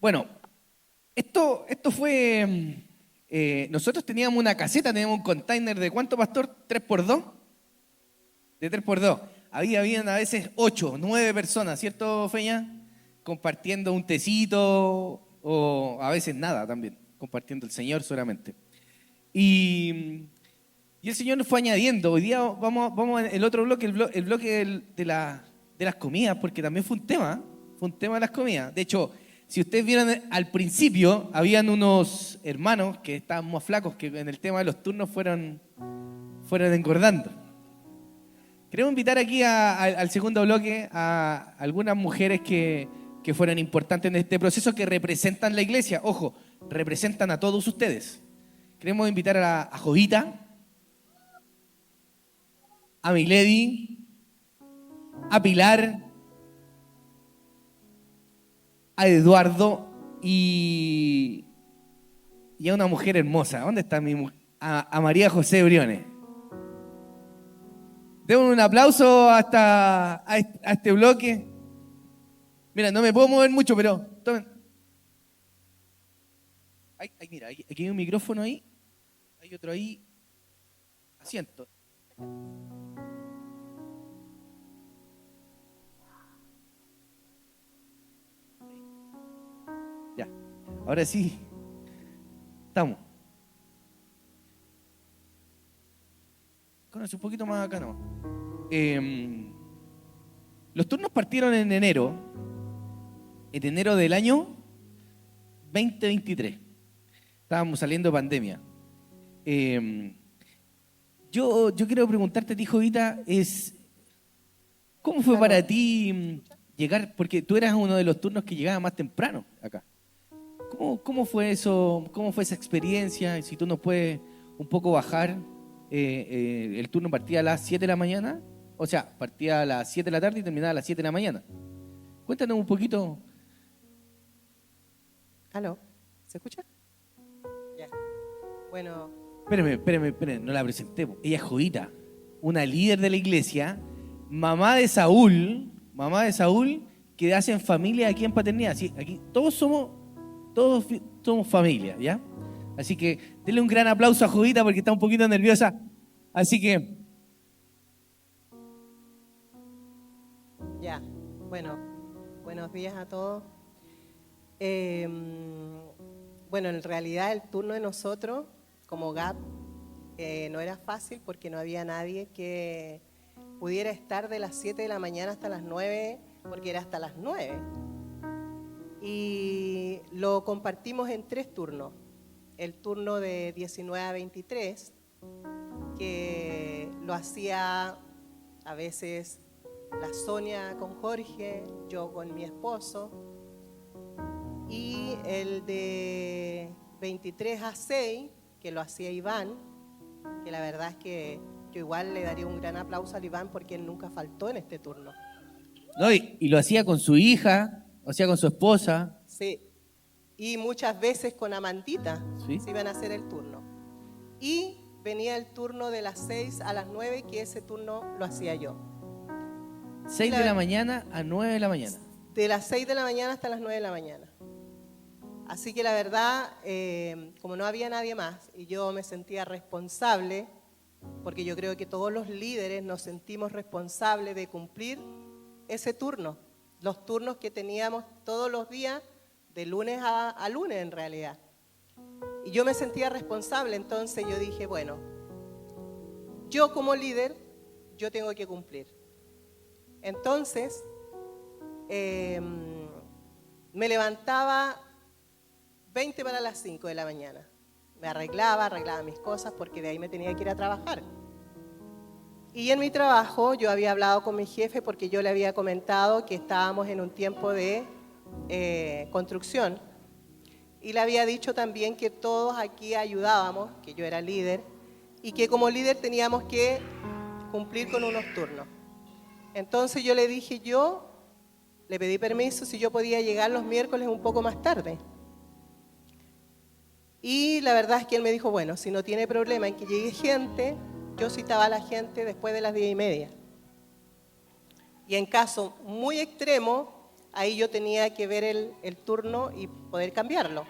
Bueno, esto fue... nosotros teníamos una caseta, teníamos un container de ¿cuánto, pastor? ¿3x2? De 3x2. Habían a veces 8, 9 personas, ¿cierto, Feña? Compartiendo un tecito o a veces nada también, compartiendo el Señor solamente. Y, y el Señor nos fue añadiendo. Hoy día vamos en el otro bloque, el bloque de las comidas, porque también fue un tema de las comidas. De hecho, si ustedes vieron al principio, habían unos hermanos que estaban más flacos, que en el tema de los turnos fueron engordando. Queremos invitar aquí al segundo bloque a algunas mujeres que fueron importantes en este proceso, que representan la iglesia. Ojo, representan a todos ustedes. Queremos invitar a Jovita, a Milady, a Pilar, a Eduardo y a una mujer hermosa. ¿Dónde está mi mujer? A María José Briones. Demos un aplauso a este bloque. Mira, no me puedo mover mucho, pero tomen. Mira, aquí hay un micrófono ahí. Hay otro ahí. Asiento. Ya. Ahora sí. Estamos. Conoce un poquito más acá, ¿no? Los turnos partieron en enero del año 2023. Estábamos saliendo de pandemia. Yo quiero preguntarte a ti, Jovita, ¿cómo fue para ti llegar? Porque tú eras uno de los turnos que llegaba más temprano acá. ¿Cómo fue eso? ¿Cómo fue esa experiencia? Y si tú nos puedes un poco bajar, el turno partía a las 7 de la mañana, o sea, partía a las 7 de la tarde y terminaba a las 7 de la mañana. Cuéntanos un poquito. ¿Aló? ¿Se escucha? Ya. Bueno. Espérame, no la presenté. Ella es Jovita, una líder de la iglesia, mamá de Saúl, que hacen familia aquí en Paternidad. Sí, aquí todos somos familia, ¿ya? Así que denle un gran aplauso a Jovita porque está un poquito nerviosa. Así que... Ya, bueno, buenos días a todos. Bueno, en realidad el turno de nosotros, como GAP, no era fácil porque no había nadie que pudiera estar de las 7 de la mañana hasta las 9, porque era hasta las 9. Y lo compartimos en 3 turnos. El turno de 19 a 23, que lo hacía a veces la Sonia con Jorge, yo con mi esposo, y el de 23 a 6, que lo hacía Iván, que la verdad es que yo igual le daría un gran aplauso al Iván porque él nunca faltó en este turno. No, y lo hacía con su hija, lo hacía con su esposa. Sí, y muchas veces con Amandita, ¿Sí? se iban a hacer el turno. Y venía el turno de las 6 a las 9, que ese turno lo hacía yo. 6 de la mañana a 9 de la mañana. De las 6 de la mañana hasta las 9 de la mañana. Así que la verdad, como no había nadie más y yo me sentía responsable, porque yo creo que todos los líderes nos sentimos responsables de cumplir ese turno, los turnos que teníamos todos los días, de lunes a lunes en realidad. Y yo me sentía responsable, entonces yo dije, bueno, yo como líder, yo tengo que cumplir. Entonces, me levantaba 20 para las 5 de la mañana. Me arreglaba mis cosas porque de ahí me tenía que ir a trabajar. Y en mi trabajo yo había hablado con mi jefe porque yo le había comentado que estábamos en un tiempo de construcción. Y le había dicho también que todos aquí ayudábamos, que yo era líder, y que como líder teníamos que cumplir con unos turnos. Entonces yo le dije, yo le pedí permiso si yo podía llegar los miércoles un poco más tarde. Y la verdad es que él me dijo, bueno, si no tiene problema en que llegue gente, yo citaba a la gente después de las 10:30. Y en caso muy extremo, ahí yo tenía que ver el turno y poder cambiarlo.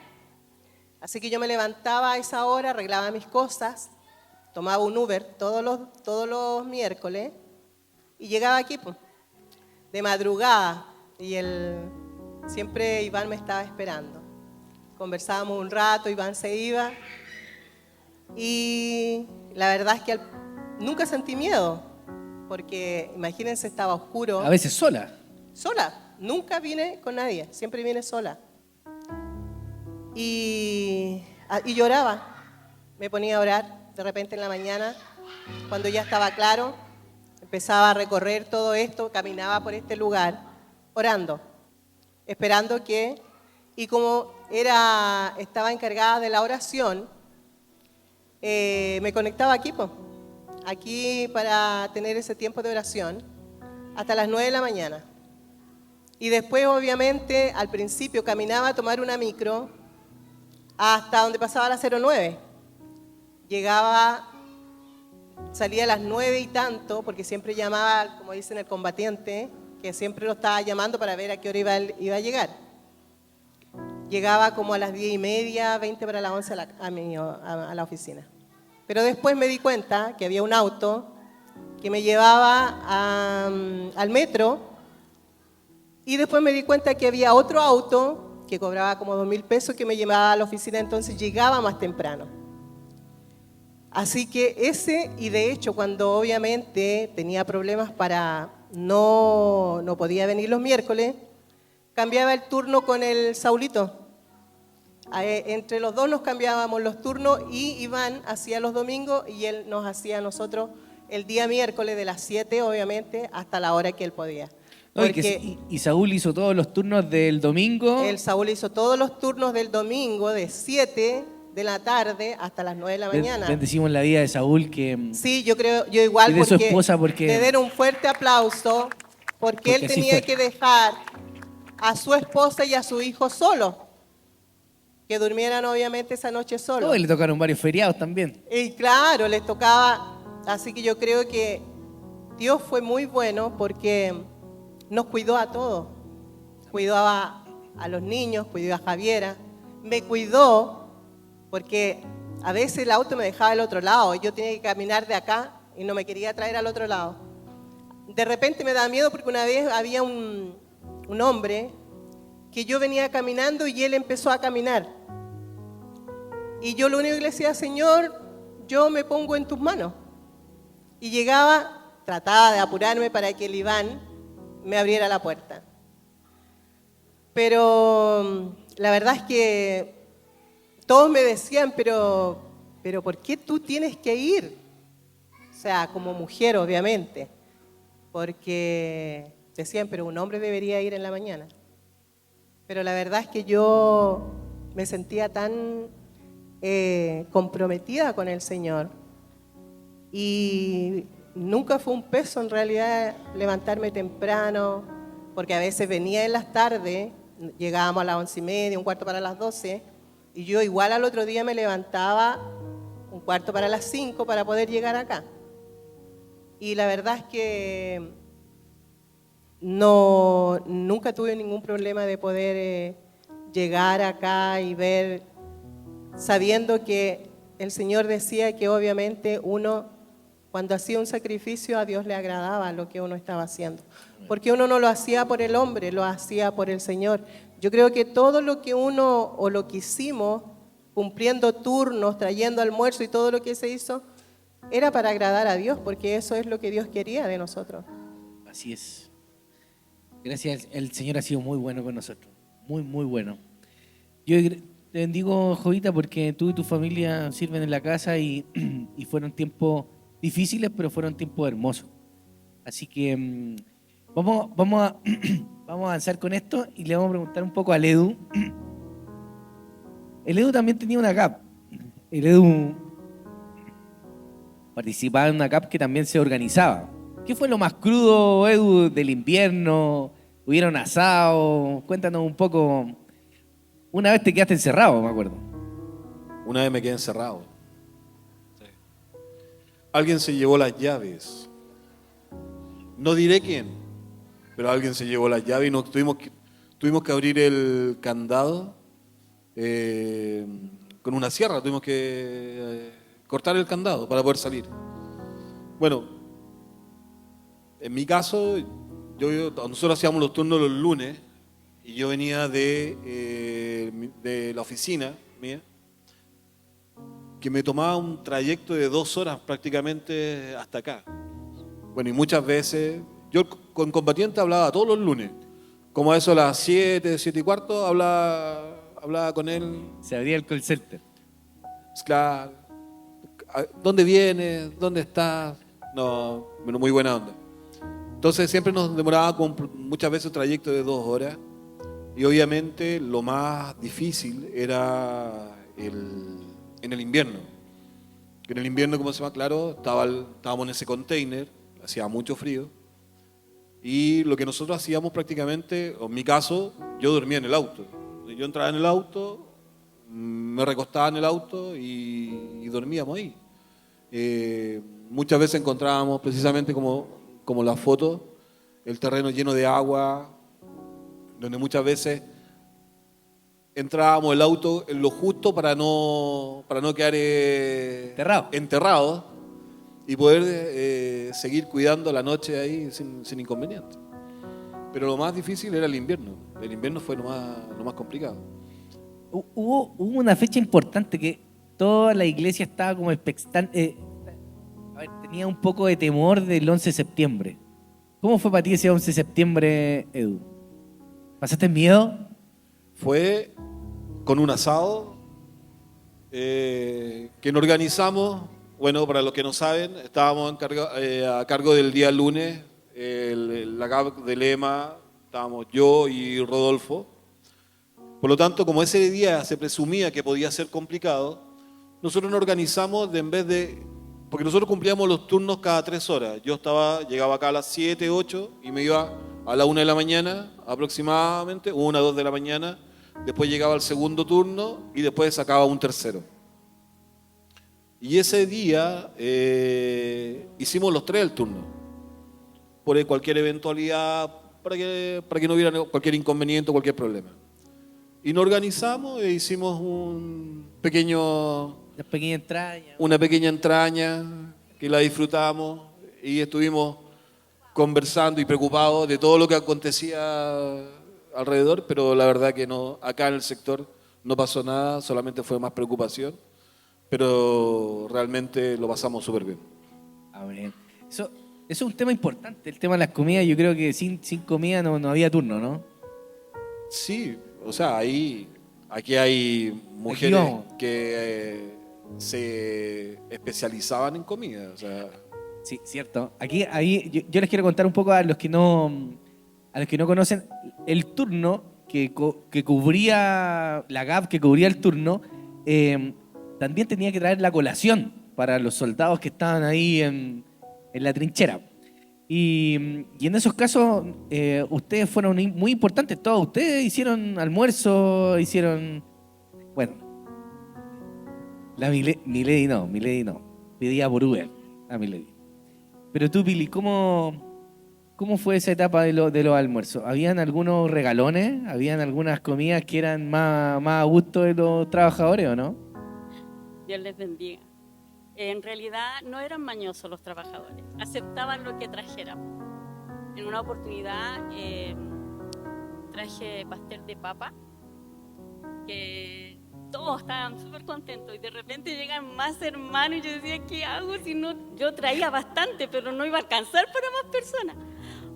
Así que yo me levantaba a esa hora, arreglaba mis cosas, tomaba un Uber todos los miércoles y llegaba aquí pues, de madrugada. Y siempre Iván me estaba esperando. Conversábamos un rato, Iván se iba. Y la verdad es que nunca sentí miedo, porque imagínense, estaba oscuro. A veces sola. Sola, nunca vine con nadie, siempre vine sola. Y lloraba, me ponía a orar de repente en la mañana, cuando ya estaba claro, empezaba a recorrer todo esto, caminaba por este lugar, orando, esperando que, y como estaba encargada de la oración, me conectaba aquí, aquí para tener ese tiempo de oración, hasta las 9 de la mañana. Y después, obviamente, al principio caminaba a tomar una micro hasta donde pasaba la 09. Salía a las 9 y tanto, porque siempre llamaba, como dicen, el combatiente, que siempre lo estaba llamando para ver a qué hora iba a llegar. Llegaba como a las 10:30, 20 para las 11 a la oficina. Pero después me di cuenta que había un auto que me llevaba al metro, y después me di cuenta que había otro auto que cobraba como 2.000 pesos que me llevaba a la oficina, entonces llegaba más temprano. Así que y de hecho cuando obviamente tenía problemas no podía venir los miércoles, cambiaba el turno con el Saulito. Entre los dos nos cambiábamos los turnos y Iván hacía los domingos y él nos hacía a nosotros el día miércoles de las 7, obviamente, hasta la hora que él podía. No, y Saúl hizo todos los turnos del domingo. El Saúl hizo todos los turnos del domingo de 7 de la tarde hasta las 9 de la mañana. Bendecimos la vida de Saúl que... Sí, yo igual, y de su esposa porque... le den un fuerte aplauso porque él tenía que dejar a su esposa y a su hijo solos, que durmieran obviamente esa noche solos. Oh, y le tocaron varios feriados también. Y claro, les tocaba, así que yo creo que Dios fue muy bueno porque nos cuidó a todos. Cuidó a los niños, cuidó a Javiera, me cuidó porque a veces el auto me dejaba al otro lado, yo tenía que caminar de acá y no me quería traer al otro lado. De repente me daba miedo porque una vez había un hombre que yo venía caminando y él empezó a caminar. Y yo lo único que le decía, Señor, yo me pongo en tus manos. Y llegaba, trataba de apurarme para que el Iván me abriera la puerta. Pero la verdad es que todos me decían, pero ¿por qué tú tienes que ir? O sea, como mujer, obviamente. Porque decían, pero un hombre debería ir en la mañana. Pero la verdad es que yo me sentía tan comprometida con el Señor. Y nunca fue un peso en realidad levantarme temprano, porque a veces venía en las tardes, llegábamos a las 11:30, 1/4 para las 12, y yo igual al otro día me levantaba 1/4 para las 5 para poder llegar acá. Y la verdad es que nunca tuve ningún problema de poder llegar acá y ver, sabiendo que el Señor decía que obviamente uno, cuando hacía un sacrificio, a Dios le agradaba lo que uno estaba haciendo. Porque uno no lo hacía por el hombre, lo hacía por el Señor. Yo creo que todo lo que uno, o lo que hicimos, cumpliendo turnos, trayendo almuerzo y todo lo que se hizo, era para agradar a Dios, porque eso es lo que Dios quería de nosotros. Así es. Gracias, el Señor ha sido muy bueno con nosotros. Muy, muy bueno. Yo te bendigo, Jovita, porque tú y tu familia sirven en la casa y fueron tiempos difíciles, pero fueron tiempos hermosos. Así que vamos a avanzar con esto y le vamos a preguntar un poco al Edu. El Edu también tenía una CAP. El Edu participaba en una CAP que también se organizaba. ¿Qué fue lo más crudo, Edu, del invierno? ¿Hubieron asado? Cuéntanos un poco. Una vez te quedaste encerrado, me acuerdo. Una vez me quedé encerrado. Sí. Alguien se llevó las llaves. No diré quién, pero alguien se llevó las llaves y tuvimos que abrir el candado con una sierra, tuvimos que cortar el candado para poder salir. Bueno, en mi caso, nosotros hacíamos los turnos los lunes y yo venía de la oficina mía, que me tomaba un trayecto de 2 horas prácticamente hasta acá. Bueno, y muchas veces, yo con combatiente hablaba todos los lunes, como a eso a las 7:15, hablaba con él. Se abría el call center. Claro, ¿dónde vienes? ¿Dónde estás? No, bueno, muy buena onda. Entonces siempre nos demoraba muchas veces un trayecto de 2 horas y obviamente lo más difícil era en el invierno. En el invierno, como se llama, claro, estábamos en ese container, hacía mucho frío y lo que nosotros hacíamos prácticamente, o en mi caso, yo dormía en el auto. Yo entraba en el auto, me recostaba en el auto y dormíamos ahí. Muchas veces encontrábamos precisamente como la foto, el terreno lleno de agua, donde muchas veces entrábamos el auto en lo justo para no quedar enterrados y poder seguir cuidando la noche ahí sin inconveniente. Pero lo más difícil era el invierno. El invierno fue lo más complicado. Hubo una fecha importante que toda la iglesia estaba como expectante. Tenía un poco de temor del 11 de septiembre. ¿Cómo fue para ti ese 11 de septiembre, Edu? ¿Pasaste miedo? Fue con un asado que nos organizamos. Bueno, para los que no saben, estábamos a cargo del día lunes, la GAP de Lema, estábamos yo y Rodolfo. Por lo tanto, como ese día se presumía que podía ser complicado, nosotros nos organizamos porque nosotros cumplíamos los turnos cada 3 horas. Yo llegaba acá a las 7, 8 y me iba a la 1 de la mañana aproximadamente, 1, 2 de la mañana. Después llegaba al segundo turno y después sacaba un tercero. Y ese día hicimos los 3 el turno. Por cualquier eventualidad, para que no hubiera cualquier inconveniente o cualquier problema. Y nos organizamos e hicimos una pequeña entraña que la disfrutamos y estuvimos conversando y preocupados de todo lo que acontecía alrededor, pero la verdad que no, acá en el sector no pasó nada, solamente fue más preocupación, pero realmente lo pasamos súper bien. A ver, eso es un tema importante, el tema de las comidas. Yo creo que sin comida no había turno, ¿no? Sí, o sea, aquí hay mujeres que se especializaban en comida, o sea. Sí, cierto. Ahí yo les quiero contar un poco a los que no conocen el turno que cubría la GAP, que cubría el turno, también tenía que traer la colación para los soldados que estaban ahí en la trinchera. Y en esos casos, ustedes fueron muy importantes. Todos ustedes hicieron almuerzo, bueno, la Milady no. Pedía por Uber a Milady. Pero tú, Pili, ¿cómo fue esa etapa de los almuerzos? ¿Habían algunos regalones? ¿Habían algunas comidas que eran más a gusto de los trabajadores o no? Dios les bendiga. En realidad no eran mañosos los trabajadores, aceptaban lo que trajéramos. En una oportunidad traje pastel de papa, que todos estaban súper contentos y de repente llegan más hermanos y yo decía, ¿qué hago si no? Yo traía bastante, pero no iba a alcanzar para más personas.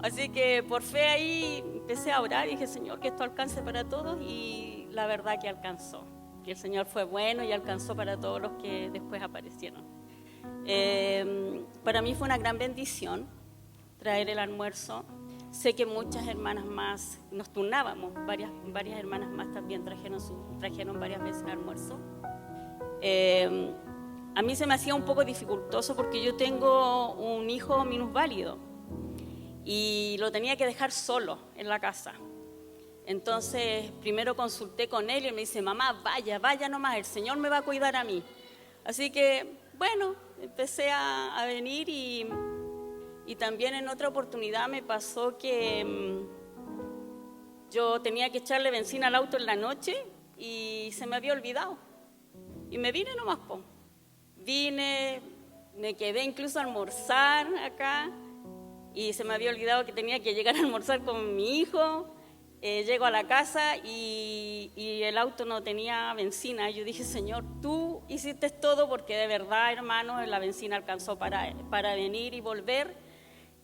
Así que por fe ahí empecé a orar y dije, Señor, que esto alcance para todos, y la verdad que alcanzó. Que el Señor fue bueno y alcanzó para todos los que después aparecieron. Para mí fue una gran bendición traer el almuerzo. Sé que muchas hermanas más, nos turnábamos, varias hermanas más también trajeron varias veces el almuerzo. A mí se me hacía un poco dificultoso porque yo tengo un hijo minusválido y lo tenía que dejar solo en la casa. Entonces, primero consulté con él y él me dice, mamá, vaya nomás, el Señor me va a cuidar a mí. Así que, bueno, empecé a venir y también en otra oportunidad me pasó que yo tenía que echarle benzina al auto en la noche y se me había olvidado. Y me vine nomás, po. Vine, me quedé incluso a almorzar acá y se me había olvidado que tenía que llegar a almorzar con mi hijo. Llego a la casa y el auto no tenía benzina. Yo dije, Señor, tú hiciste todo, porque de verdad, hermano, la benzina alcanzó para venir y volver.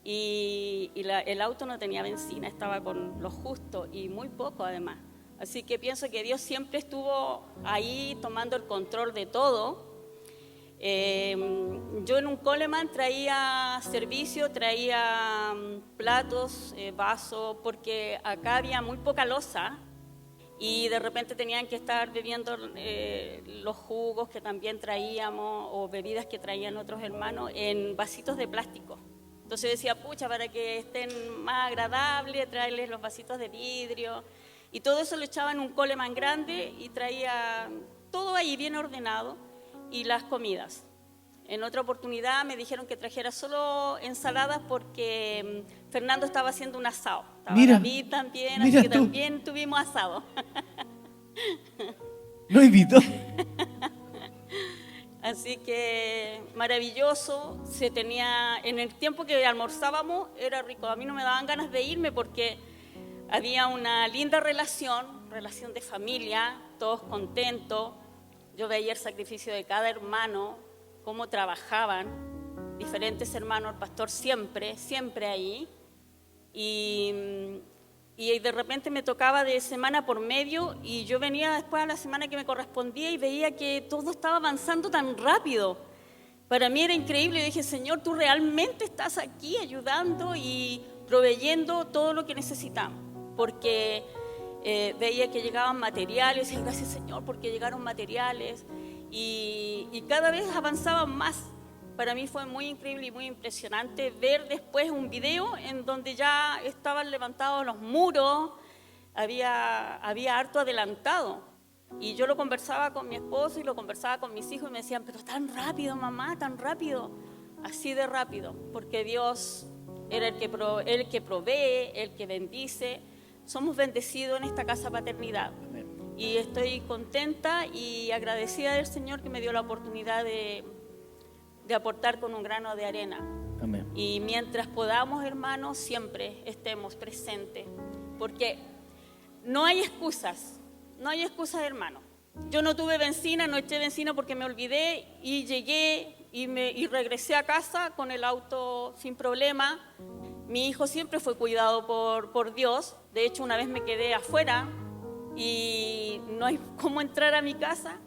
Y el auto no tenía benzina, estaba con lo justo y muy poco además. Así que pienso que Dios siempre estuvo ahí tomando el control de todo. Yo en un Coleman traía servicio, traía platos, vasos, porque acá había muy poca loza y de repente tenían que estar bebiendo los jugos que también traíamos o bebidas que traían otros hermanos en vasitos de plástico. Entonces decía, pucha, para que estén más agradables, traerles los vasitos de vidrio. Y todo eso lo echaba en un Coleman grande y traía todo ahí bien ordenado. Y las comidas. En otra oportunidad me dijeron que trajera solo ensaladas porque Fernando estaba haciendo un asado. Estaba Mira, David también, mira así que tú. también tuvimos asado. Lo invitó. Así que maravilloso. En el tiempo que almorzábamos era rico. A mí no me daban ganas de irme porque había una linda relación de familia, todos contentos. Yo veía el sacrificio de cada hermano, cómo trabajaban, diferentes hermanos, el pastor siempre ahí. Y de repente me tocaba de semana por medio y yo venía después a la semana que me correspondía y veía que todo estaba avanzando tan rápido. Para mí era increíble. Yo dije, Señor, tú realmente estás aquí ayudando y proveyendo todo lo que necesitamos. Porque veía que llegaban materiales, y gracias Señor porque llegaron materiales y cada vez avanzaban más. Para mí fue muy increíble y muy impresionante ver después un video en donde ya estaban levantados los muros, había harto adelantado. Y yo lo conversaba con mi esposo y lo conversaba con mis hijos y me decían, pero tan rápido mamá, tan rápido, así de rápido, porque Dios era el que provee, el que bendice. Somos bendecidos en esta casa paternidad. Amén. Y estoy contenta y agradecida del Señor que me dio la oportunidad de aportar con un grano de arena. Amén. Y mientras podamos, hermanos, siempre estemos presentes, porque no hay excusas, hermano. Yo no tuve benzina, no eché benzina porque me olvidé y llegué y regresé a casa con el auto sin problema. Mi hijo siempre fue cuidado por Dios. De hecho, una vez me quedé afuera y no hay cómo entrar a mi casa.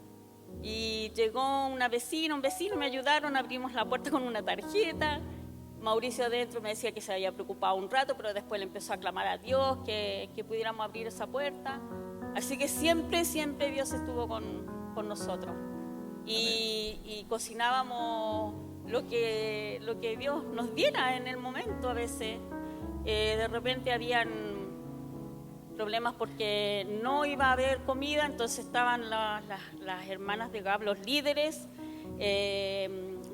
Y llegó un vecino, me ayudaron, abrimos la puerta con una tarjeta. Mauricio adentro me decía que se había preocupado un rato, pero después le empezó a clamar a Dios que pudiéramos abrir esa puerta. Así que siempre Dios estuvo con nosotros. Y cocinábamos lo que Dios nos diera en el momento a veces. De repente habían problemas porque no iba a haber comida, entonces estaban las hermanas de Gab, los líderes,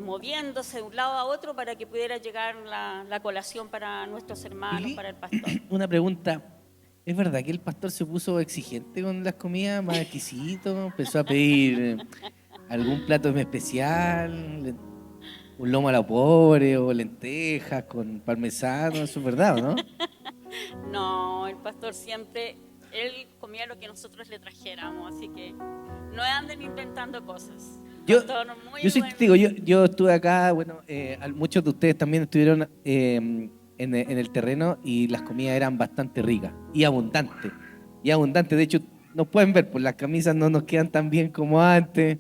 moviéndose de un lado a otro para que pudiera llegar la colación para nuestros hermanos, Lili, para el pastor. una pregunta. ¿Es verdad que el pastor se puso exigente con las comidas, más exquisito? Empezó a pedir algún plato especial, un lomo a la pobre o lentejas con parmesano, eso es verdad, ¿no? No, el pastor siempre, él comía lo que nosotros le trajéramos, así que no anden inventando cosas. Pastor, muy Yo soy buen- testigo, yo estuve acá, bueno, muchos de ustedes también estuvieron en el terreno y las comidas eran bastante ricas y abundantes. De hecho, nos pueden ver, pues las camisas no nos quedan tan bien como antes.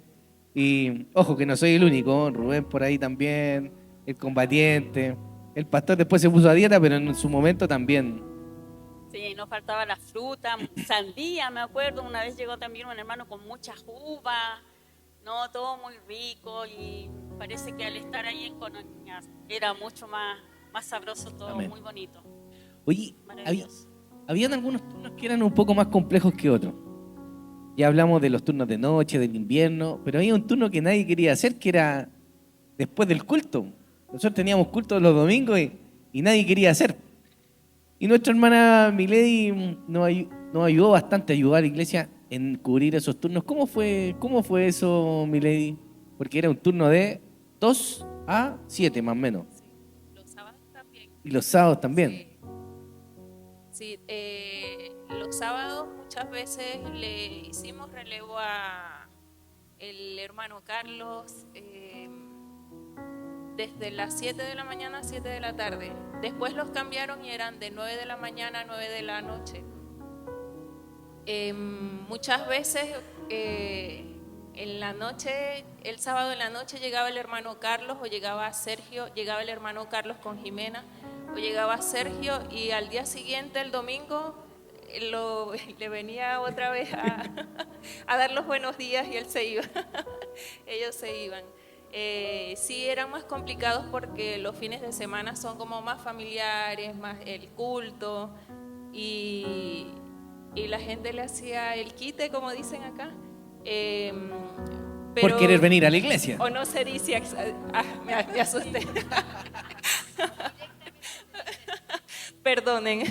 Y ojo que no soy el único, Rubén por ahí también, el combatiente. El pastor después se puso a dieta, pero en su momento también. Sí, nos faltaba la fruta, sandía, me acuerdo, una vez llegó también un hermano con muchas uvas, no, todo muy rico y parece que al estar ahí en Conoñas era mucho más sabroso todo, Amén. muy bonito, Oye, maravilloso. habían algunos turnos que eran un poco más complejos que otros. Ya hablamos de los turnos de noche, del invierno, pero había un turno que nadie quería hacer, que era después del culto. Nosotros teníamos culto los domingos y nadie quería hacer. Y nuestra hermana Milady nos ayudó bastante a ayudar a la iglesia en cubrir esos turnos. Cómo fue eso, milady? Porque era un turno de 2 a 7 más o menos. Sí, los sábados también. Y los sábados también. Sí, los sábados muchas veces le hicimos relevo a el hermano Carlos desde las 7 de la mañana a 7 de la tarde. Después los cambiaron y eran de 9 de la mañana a 9 de la noche. Muchas veces en la noche, el sábado en la noche llegaba el hermano Carlos o llegaba Sergio, llegaba el hermano Carlos con Jimena o llegaba Sergio y al día siguiente, el domingo, le venía otra vez a dar los buenos días y él se iba. Ellos se iban. Sí, eran más complicados porque los fines de semana son como más familiares, más el culto y la gente le hacía el quite, como dicen acá. Por querer venir a la iglesia. O no se dice, me asusté. Perdonen.